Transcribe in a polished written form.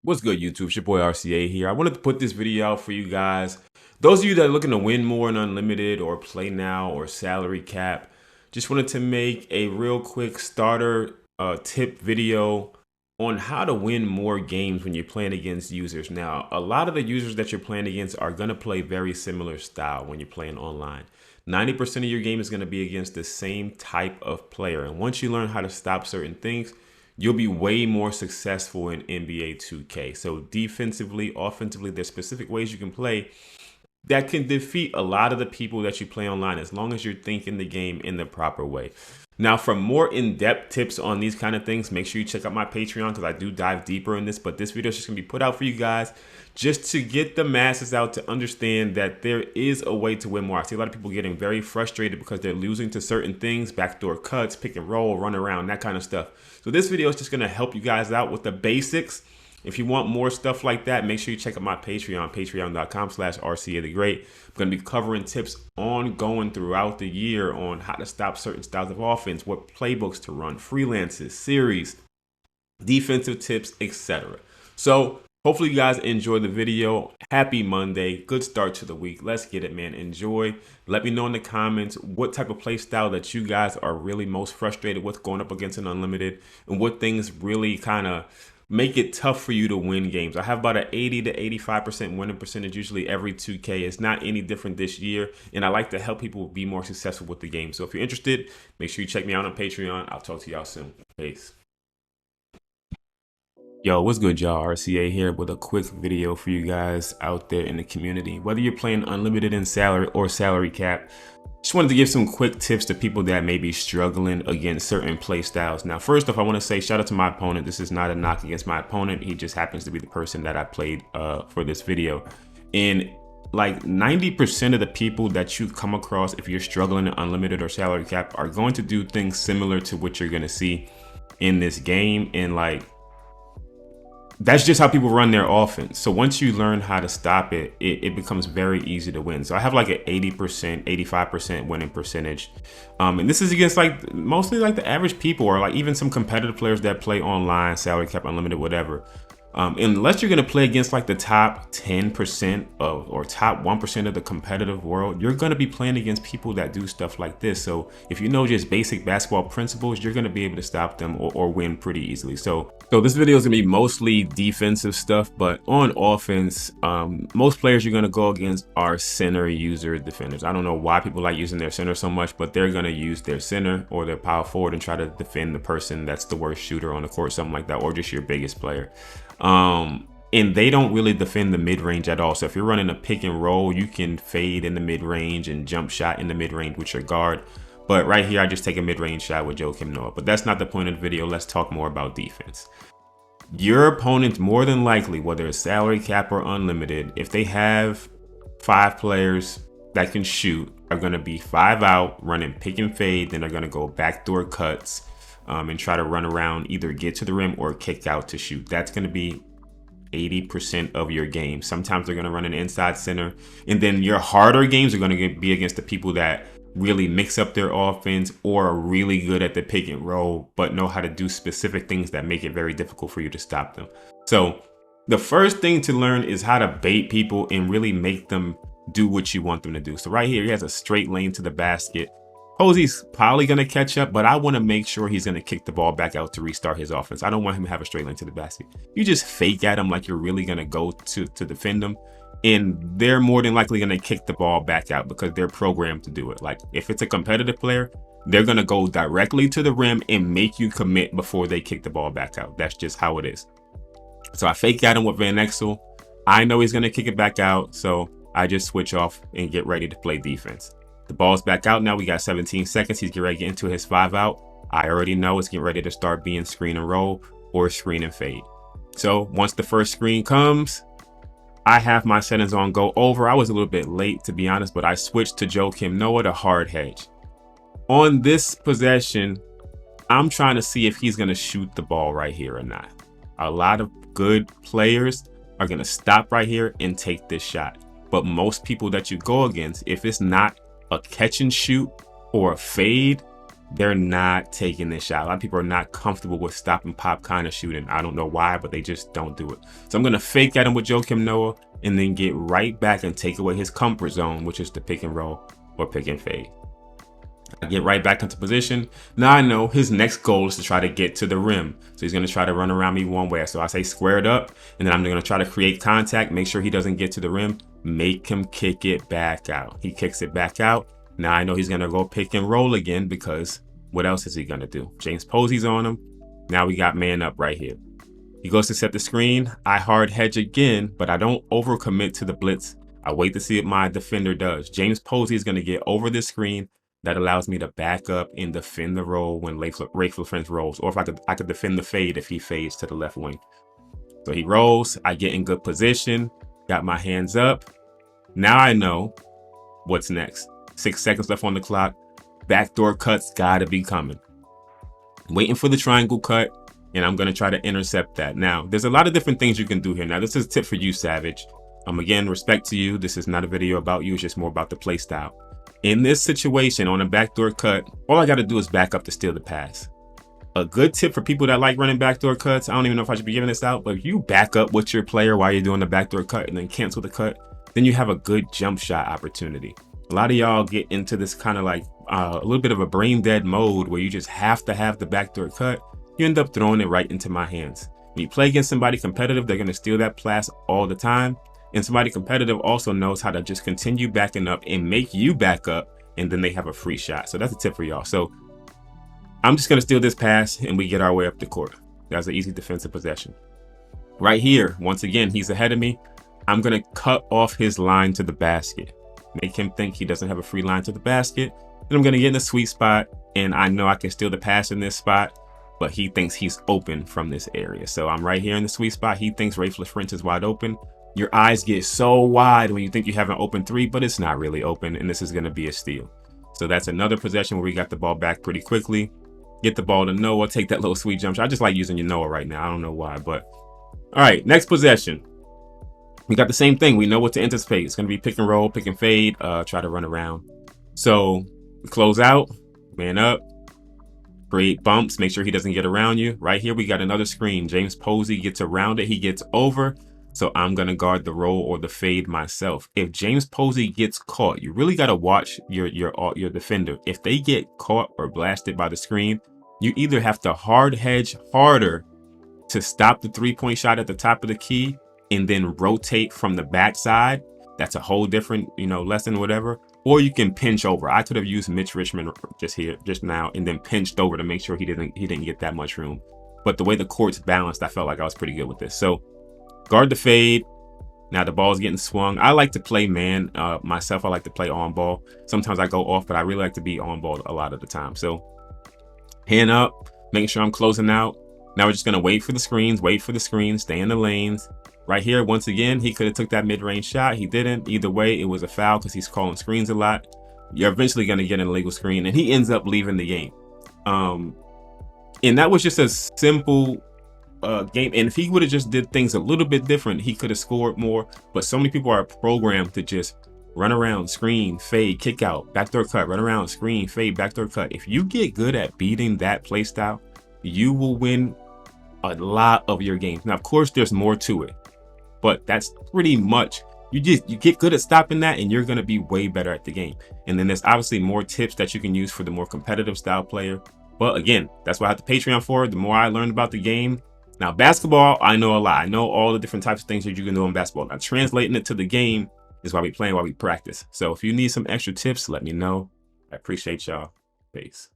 What's good, YouTube? It's your boy RCA here. I wanted to put this video out for you guys. Those of you that are looking to win more in Unlimited or Play Now or Salary Cap, just wanted to make a real quick starter tip video on how to win more games when you're playing against users. Now, a lot of the users that you're playing against are going to play very similar style when you're playing online. 90% of your game is going to be against the same type of player. And once you learn how to stop certain things, you'll be way more successful in NBA 2K. So defensively, offensively, there's specific ways you can play that can defeat a lot of the people that you play online as long as you're thinking the game in the proper way. Now, for more in-depth tips on these kind of things, make sure you check out my Patreon because I do dive deeper in this. But this video is just going to be put out for you guys just to get the masses out to understand that there is a way to win more. I see a lot of people getting very frustrated because they're losing to certain things, backdoor cuts, pick and roll, run around, that kind of stuff. So this video is just going to help you guys out with the basics. If you want more stuff like that, make sure you check out my Patreon, patreon.com/RCAthegreat. I'm going to be covering tips ongoing throughout the year on how to stop certain styles of offense, what playbooks to run, freelances, series, defensive tips, etc. So hopefully you guys enjoy the video. Happy Monday. Good start to the week. Let's get it, man. Enjoy. Let me know in the comments what type of play style that you guys are really most frustrated with going up against an Unlimited and what things really kind of make it tough for you to win games. I have about an 80 to 85% winning percentage usually every 2K. It's not any different this year, and I like to help people be more successful with the game. So if you're interested, make sure you check me out on Patreon. I'll talk to y'all soon. Peace. Yo, what's good, y'all? RCA here with a quick video for you guys out there in the community. Whether you're playing Unlimited in salary or salary cap, just wanted to give some quick tips to people that may be struggling against certain play styles. Now, first off, I want to say shout out to my opponent. This is not a knock against my opponent. He just happens to be the person that I played for this video. And like 90% of the people that you come across, if you're struggling in Unlimited or salary cap, are going to do things similar to what you're going to see in this game. And like, that's just how people run their offense. So once you learn how to stop it, it becomes very easy to win. So I have like an 80%, 85% winning percentage. And this is against like mostly like the average people or like even some competitive players that play online, salary cap, unlimited, whatever. Unless you're going to play against like the top 10% of or top 1% of the competitive world, you're going to be playing against people that do stuff like this. So if you know just basic basketball principles, you're going to be able to stop them or win pretty easily. So this video is going to be mostly defensive stuff, but on offense, most players you're going to go against are center user defenders. I don't know why people like using their center so much, but they're going to use their center or their power forward and try to defend the person that's the worst shooter on the court, something like that, or just your biggest player. And they don't really defend the mid-range at all. So if you're running a pick and roll, you can fade in the mid-range and jump shot in the mid-range with your guard. But right here, I just take a mid-range shot with Joakim Noah. But that's not the point of the video. Let's talk more about defense. Your opponent, more than likely, whether it's salary cap or unlimited, if they have 5 players that can shoot, are going to be 5 out, running pick and fade. Then they're going to go backdoor cuts and try to run around, either get to the rim or kick out to shoot. That's going to be 80% of your game. Sometimes they're going to run an inside center. And then your harder games are going to be against the people that really mix up their offense or are really good at the pick and roll, but know how to do specific things that make it very difficult for you to stop them. So the first thing to learn is how to bait people and really make them do what you want them to do. So right here, he has a straight lane to the basket. Posey's probably going to catch up, but I want to make sure he's going to kick the ball back out to restart his offense. I don't want him to have a straight lane to the basket. You just fake at him like you're really going to go to defend him, and they're more than likely going to kick the ball back out because they're programmed to do it. Like if it's a competitive player, they're going to go directly to the rim and make you commit before they kick the ball back out. That's just how it is. So I fake at him with Van Exel. I know he's going to kick it back out, so I just switch off and get ready to play defense. The ball's back out now. We got 17 seconds. He's getting ready to get into his 5 out. I already know it's getting ready to start being screen and roll or screen and fade. So once the first screen comes, I have my settings on go over. I was a little bit late, to be honest, but I switched to Joakim Noah to hard hedge. On this possession, I'm trying to see if he's going to shoot the ball right here or not. A lot of good players are going to stop right here and take this shot. But most people that you go against, if it's not a catch and shoot or a fade, they're not taking this shot. A lot of people are not comfortable with stop and pop kind of shooting. I don't know why, but they just don't do it. So I'm going to fake at him with Joakim Noah and then get right back and take away his comfort zone, which is the pick and roll or pick and fade. I get right back into position. Now I know his next goal is to try to get to the rim. So he's going to try to run around me one way. So I say squared up, and then I'm going to try to create contact, make sure he doesn't get to the rim, make him kick it back out. He kicks it back out. Now I know he's going to go pick and roll again, because what else is he going to do? James Posey's on him. Now we got man up right here. He goes to set the screen. I hard hedge again, but I don't overcommit to the blitz. I wait to see what my defender does. James Posey is going to get over this screen. That allows me to back up and defend the roll when Raef LaFrentz rolls. Or if I could defend the fade if he fades to the left wing. So he rolls. I get in good position. Got my hands up. Now I know what's next. 6 seconds left on the clock. Backdoor cuts gotta be coming. Waiting for the triangle cut. And I'm going to try to intercept that. Now, there's a lot of different things you can do here. Now, this is a tip for you, Savage. Again, respect to you. This is not a video about you. It's just more about the play style. In this situation, on a backdoor cut, all I got to do is back up to steal the pass. A good tip for people that like running backdoor cuts, I don't even know if I should be giving this out, but if you back up with your player while you're doing the backdoor cut and then cancel the cut, then you have a good jump shot opportunity. A lot of y'all get into this kind of like a little bit of a brain dead mode where you just have to have the backdoor cut. You end up throwing it right into my hands. When you play against somebody competitive, they're going to steal that pass all the time. And somebody competitive also knows how to just continue backing up and make you back up, and then they have a free shot. So that's a tip for y'all. So I'm just going to steal this pass and we get our way up the court. That's an easy defensive possession. Right here, once again, he's ahead of me. I'm going to cut off his line to the basket. Make him think he doesn't have a free line to the basket. And I'm going to get in the sweet spot, and I know I can steal the pass in this spot, but he thinks he's open from this area. So I'm right here in the sweet spot. He thinks Raef LaFrentz is wide open. Your eyes get so wide when you think you have an open three, but it's not really open, and this is going to be a steal. So that's another possession where we got the ball back pretty quickly. Get the ball to Noah, take that little sweet jump shot. I just like using your Noah right now. I don't know why, but all right, next possession. We got the same thing. We know what to anticipate. It's going to be pick and roll, pick and fade, try to run around. So we close out, man up, create bumps, make sure he doesn't get around you. Right here, we got another screen. James Posey gets around it. He gets over. So I'm going to guard the roll or the fade myself. If James Posey gets caught, you really got to watch your defender. If they get caught or blasted by the screen, you either have to hard hedge harder to stop the 3-point shot at the top of the key and then rotate from the backside. That's a whole different, lesson, whatever. Or you can pinch over. I could have used Mitch Richmond just now and then pinched over to make sure he didn't get that much room. But the way the court's balanced, I felt like I was pretty good with this. So guard the fade. Now the ball's getting swung. I like to play man myself. I like to play on ball. Sometimes I go off, but I really like to be on ball a lot of the time. So hand up, making sure I'm closing out. Now we're just going to wait for the screens, stay in the lanes. Right here, once again, he could have took that mid-range shot. He didn't. Either way, it was a foul because he's calling screens a lot. You're eventually going to get an illegal screen, and he ends up leaving the game. And that was just a simple game. And if he would have just did things a little bit different, he could have scored more. But so many people are programmed to just run around, screen, fade, kick out, backdoor cut, run around, screen, fade, backdoor cut. If you get good at beating that play style, you will win a lot of your games. Now, of course, there's more to it, but that's pretty much, you get good at stopping that and you're going to be way better at the game. And then there's obviously more tips that you can use for the more competitive style player. But again, that's what I have the Patreon for. The more I learn about the game. Now, basketball, I know a lot. I know all the different types of things that you can do in basketball. Now, translating it to the game is why we play, why we practice. So if you need some extra tips, let me know. I appreciate y'all. Peace.